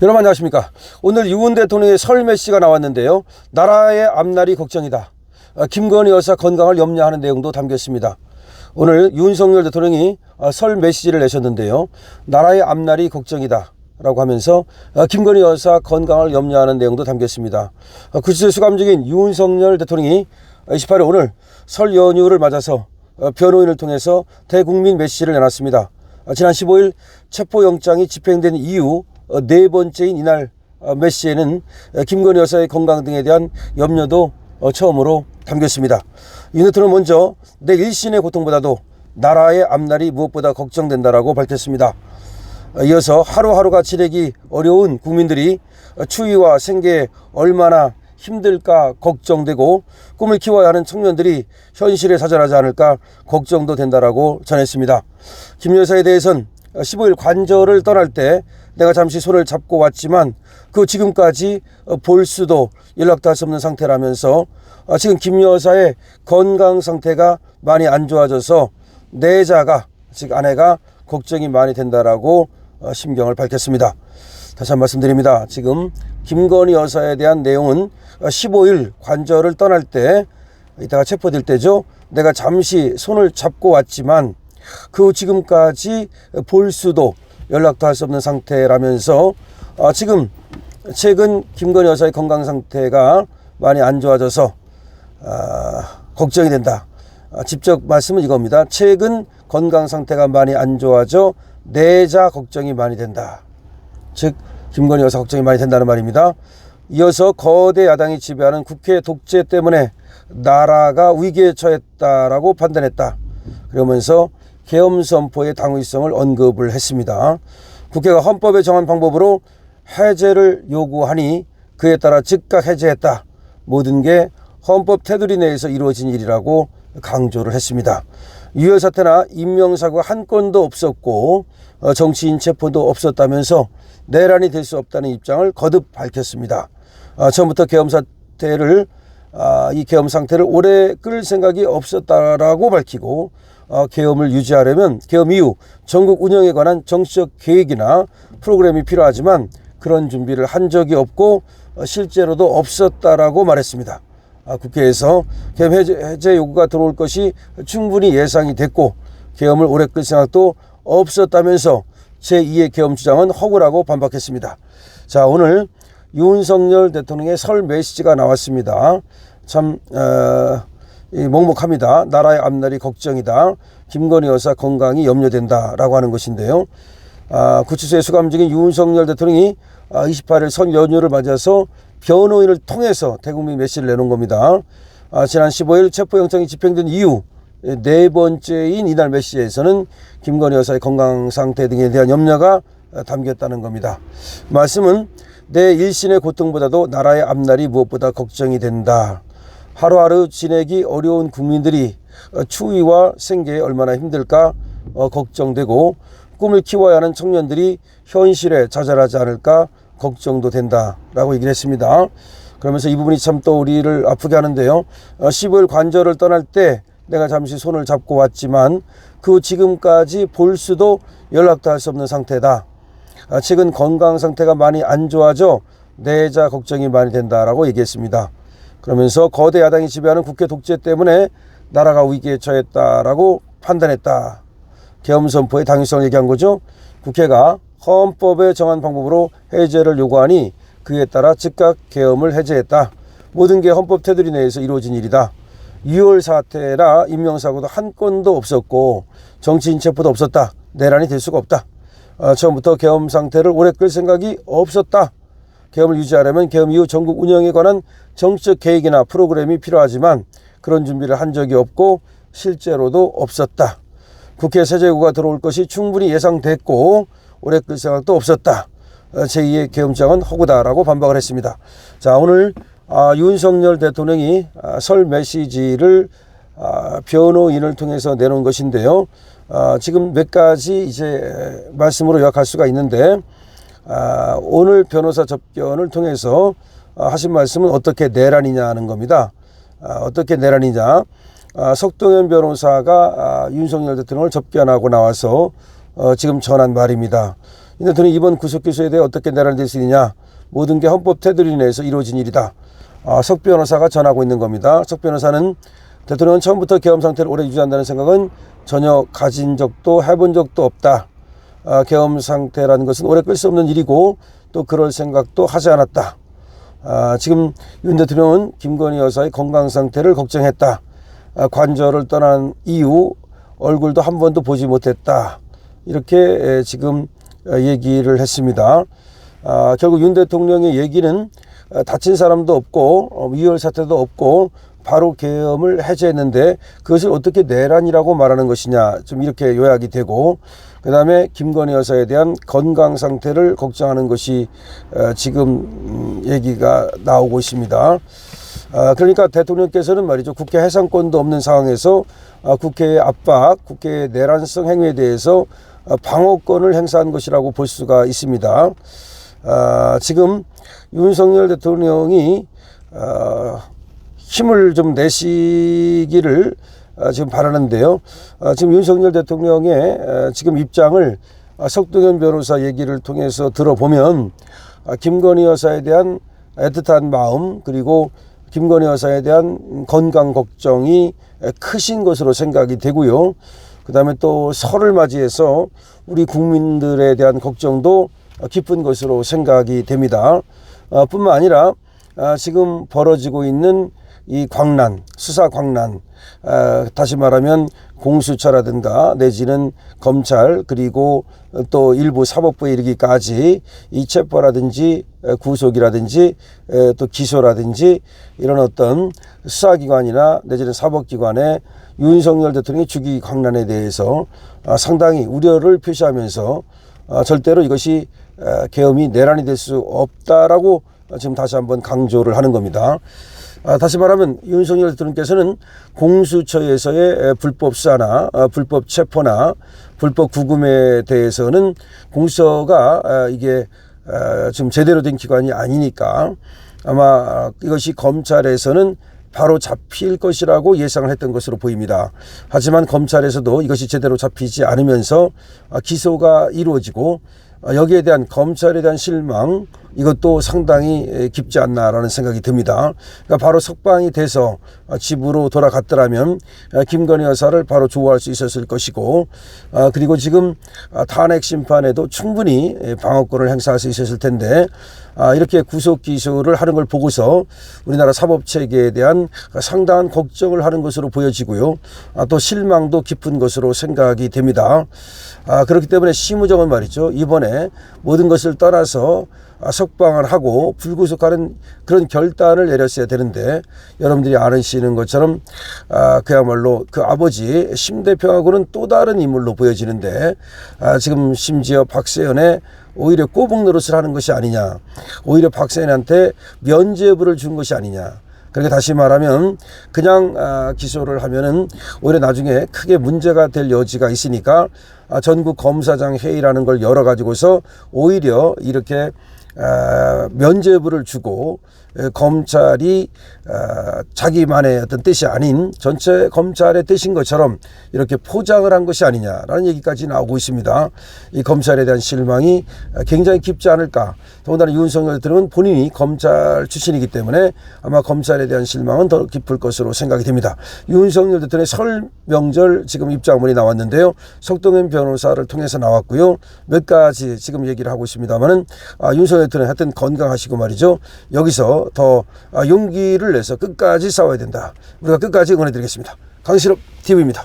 여러분 안녕하십니까. 오늘 유은 대통령의 설 메시지가 나왔는데요. 나라의 앞날이 걱정이다. 김건희 여사 건강을 염려하는 내용도 담겨 있습니다. 오늘 윤석열 대통령이 설 메시지를 내셨는데요. 나라의 앞날이 걱정이다 라고 하면서 김건희 여사 건강을 염려하는 내용도 담겨 있습니다. 구치소에 수감 중인 윤석열 대통령이 28일 오늘 설 연휴를 맞아서 변호인을 통해서 대국민 메시지를 내놨습니다. 지난 15일 체포영장이 집행된 이후 네 번째인 이날 메시지에는 김건희 여사의 건강 등에 대한 염려도 처음으로 담겼습니다. 윤 대통령은 먼저 내 일신의 고통보다도 나라의 앞날이 무엇보다 걱정된다라고 밝혔습니다. 이어서 하루하루가 지내기 어려운 국민들이 추위와 생계에 얼마나 힘들까 걱정되고 꿈을 키워야 하는 청년들이 현실에 좌절하지 않을까 걱정도 된다라고 전했습니다. 김 여사에 대해서는 15일 관저를 떠날 때 내가 잠시 손을 잡고 왔지만 그 지금까지 볼 수도 연락도 할 수 없는 상태라면서 지금 김 여사의 건강 상태가 많이 안 좋아져서 내자가 즉 아내가 걱정이 많이 된다라고 심경을 밝혔습니다. 다시 한 번 말씀드립니다. 지금 김건희 여사에 대한 내용은 15일 관저를 떠날 때 이따가 체포될 때죠. 내가 잠시 손을 잡고 왔지만 그 지금까지 볼 수도 연락도 할 수 없는 상태라면서 지금 최근 김건희 여사의 건강 상태가 많이 안 좋아져서 걱정이 된다. 직접 말씀은 이겁니다. 최근 건강 상태가 많이 안 좋아져 내자 걱정이 많이 된다. 즉 김건희 여사 걱정이 많이 된다는 말입니다. 이어서 거대 야당이 지배하는 국회 독재 때문에 나라가 위기에 처했다라고 판단했다. 그러면서 계엄 선포의 당위성을 언급을 했습니다. 국회가 헌법에 정한 방법으로 해제를 요구하니 그에 따라 즉각 해제했다. 모든 게 헌법 테두리 내에서 이루어진 일이라고 강조를 했습니다. 유혈 사태나 인명사고가 한 건도 없었고 정치인 체포도 없었다면서 내란이 될 수 없다는 입장을 거듭 밝혔습니다. 처음부터 계엄 사태를 이 계엄 상태를 오래 끌 생각이 없었다라고 밝히고 계엄을 유지하려면 계엄 이후 전국 운영에 관한 정치적 계획이나 프로그램이 필요하지만 그런 준비를 한 적이 없고 실제로도 없었다라고 말했습니다. 국회에서 계엄 해제 요구가 들어올 것이 충분히 예상이 됐고 계엄을 오래 끌 생각도 없었다면서 제2의 계엄 주장은 허구라고 반박했습니다. 자, 오늘 윤석열 대통령의 설 메시지가 나왔습니다. 참 먹먹합니다. 나라의 앞날이 걱정이다. 김건희 여사 건강이 염려된다라고 하는 것인데요. 구치소에 수감 중인 윤석열 대통령이 28일 설 연휴를 맞아서 변호인을 통해서 대국민 메시지를 내놓은 겁니다. 지난 15일 체포영장이 집행된 이후 네 번째인 이날 메시지에서는 김건희 여사의 건강 상태 등에 대한 염려가 담겼다는 겁니다. 말씀은 내 일신의 고통보다도 나라의 앞날이 무엇보다 걱정이 된다. 하루하루 지내기 어려운 국민들이 추위와 생계에 얼마나 힘들까 걱정되고 꿈을 키워야 하는 청년들이 현실에 좌절하지 않을까 걱정도 된다라고 얘기를 했습니다. 그러면서 이 부분이 참 또 우리를 아프게 하는데요. 15일 관저를 떠날 때 내가 잠시 손을 잡고 왔지만 그 지금까지 볼 수도 연락도 할 수 없는 상태다. 최근 건강 상태가 많이 안 좋아져 내자 걱정이 많이 된다라고 얘기했습니다. 그러면서 거대 야당이 지배하는 국회 독재 때문에 나라가 위기에 처했다라고 판단했다. 계엄 선포의 당위성을 얘기한 거죠. 국회가 헌법에 정한 방법으로 해제를 요구하니 그에 따라 즉각 계엄을 해제했다. 모든 게 헌법 테두리 내에서 이루어진 일이다. 유혈 사태나 인명사고도 한 건도 없었고 정치인 체포도 없었다. 내란이 될 수가 없다. 처음부터 계엄 상태를 오래 끌 생각이 없었다. 계엄을 유지하려면 계엄 이후 전국 운영에 관한 정치적 계획이나 프로그램이 필요하지만 그런 준비를 한 적이 없고 실제로도 없었다. 국회 세제 요구가 들어올 것이 충분히 예상됐고 오래 끌 생각도 없었다. 제2의 계엄 주장은 허구다라고 반박을 했습니다. 자, 오늘 윤석열 대통령이 설 메시지를 변호인을 통해서 내놓은 것인데요. 지금 몇 가지 이제 말씀으로 요약할 수가 있는데 오늘 변호사 접견을 통해서 하신 말씀은 어떻게 내란이냐 하는 겁니다. 어떻게 내란이냐. 석동현 변호사가 윤석열 대통령을 접견하고 나와서 지금 전한 말입니다. 윤 대통령이 이번 구속 기소에 대해 어떻게 내란될 수 있느냐. 모든 게 헌법 테두리 내에서 이루어진 일이다. 석 변호사가 전하고 있는 겁니다. 석 변호사는 대통령은 처음부터 계엄 상태를 오래 유지한다는 생각은 전혀 가진 적도 해본 적도 없다. 계엄 상태라는 것은 오래 끌 수 없는 일이고 또 그럴 생각도 하지 않았다. 지금 윤 대통령은 김건희 여사의 건강 상태를 걱정했다. 관저를 떠난 이후 얼굴도 한 번도 보지 못했다. 이렇게 지금 얘기를 했습니다. 결국 윤 대통령의 얘기는 다친 사람도 없고 위헌 사태도 없고 바로 계엄을 해제했는데 그것을 어떻게 내란이라고 말하는 것이냐, 좀 이렇게 요약이 되고, 그 다음에 김건희 여사에 대한 건강 상태를 걱정하는 것이 지금 얘기가 나오고 있습니다. 그러니까 대통령께서는 말이죠, 국회 해산권도 없는 상황에서 국회의 압박, 국회의 내란성 행위에 대해서 방어권을 행사한 것이라고 볼 수가 있습니다. 지금 윤석열 대통령이 힘을 좀 내시기를 지금 바라는데요. 지금 윤석열 대통령의 지금 입장을 석동현 변호사 얘기를 통해서 들어보면 김건희 여사에 대한 애틋한 마음, 그리고 김건희 여사에 대한 건강 걱정이 크신 것으로 생각이 되고요. 그 다음에 또 설을 맞이해서 우리 국민들에 대한 걱정도 깊은 것으로 생각이 됩니다. 뿐만 아니라 지금 벌어지고 있는 이 광란, 수사 광란, 다시 말하면 공수처라든가 내지는 검찰, 그리고 또 일부 사법부에 이르기까지 이 체포라든지 구속이라든지 또 기소라든지 이런 어떤 수사기관이나 내지는 사법기관의 윤석열 대통령의 주기 광란에 대해서 상당히 우려를 표시하면서 절대로 이것이 계엄이 내란이 될 수 없다라고 지금 다시 한번 강조를 하는 겁니다. 다시 말하면 윤석열 대통령께서는 공수처에서의 불법 수사나 불법 체포나 불법 구금에 대해서는 공수처가 이게 지금 제대로 된 기관이 아니니까 아마 이것이 검찰에서는 바로 잡힐 것이라고 예상을 했던 것으로 보입니다. 하지만 검찰에서도 이것이 제대로 잡히지 않으면서 기소가 이루어지고 여기에 대한 검찰에 대한 실망, 이것도 상당히 깊지 않나라는 생각이 듭니다. 그러니까 바로 석방이 돼서 집으로 돌아갔더라면 김건희 여사를 바로 조우할 수 있었을 것이고, 그리고 지금 탄핵 심판에도 충분히 방어권을 행사할 수 있었을 텐데 이렇게 구속 기소를 하는 걸 보고서 우리나라 사법체계에 대한 상당한 걱정을 하는 것으로 보여지고요. 또 실망도 깊은 것으로 생각이 됩니다. 그렇기 때문에 심우정은 말이죠, 이번에 모든 것을 떠나서 석방을 하고 불구속하는 그런 결단을 내렸어야 되는데, 여러분들이 아시는 것처럼 그야말로 그 아버지 심 대표하고는 또 다른 인물로 보여지는데, 지금 심지어 박세현의 오히려 꼬북 노릇을 하는 것이 아니냐, 오히려 박세현한테 면죄부를 준 것이 아니냐. 그러니까 다시 말하면 그냥 기소를 하면은 오히려 나중에 크게 문제가 될 여지가 있으니까 전국 검사장 회의라는 걸 열어 가지고서 오히려 이렇게 면죄부를 주고 검찰이 자기만의 어떤 뜻이 아닌 전체 검찰의 뜻인 것처럼 이렇게 포장을 한 것이 아니냐라는 얘기까지 나오고 있습니다. 이 검찰에 대한 실망이 굉장히 깊지 않을까. 더군다나 윤석열 대통령은 본인이 검찰 출신이기 때문에 아마 검찰에 대한 실망은 더 깊을 것으로 생각이 됩니다. 윤석열 대통령의 설 명절 지금 입장문이 나왔는데요. 석동현 변호사를 통해서 나왔고요. 몇 가지 지금 얘기를 하고 있습니다만은 윤석열 대통령 하여튼 건강하시고 말이죠. 여기서 더 용기를 내서 끝까지 싸워야 된다. 우리가 끝까지 응원해드리겠습니다. 강실업 TV입니다.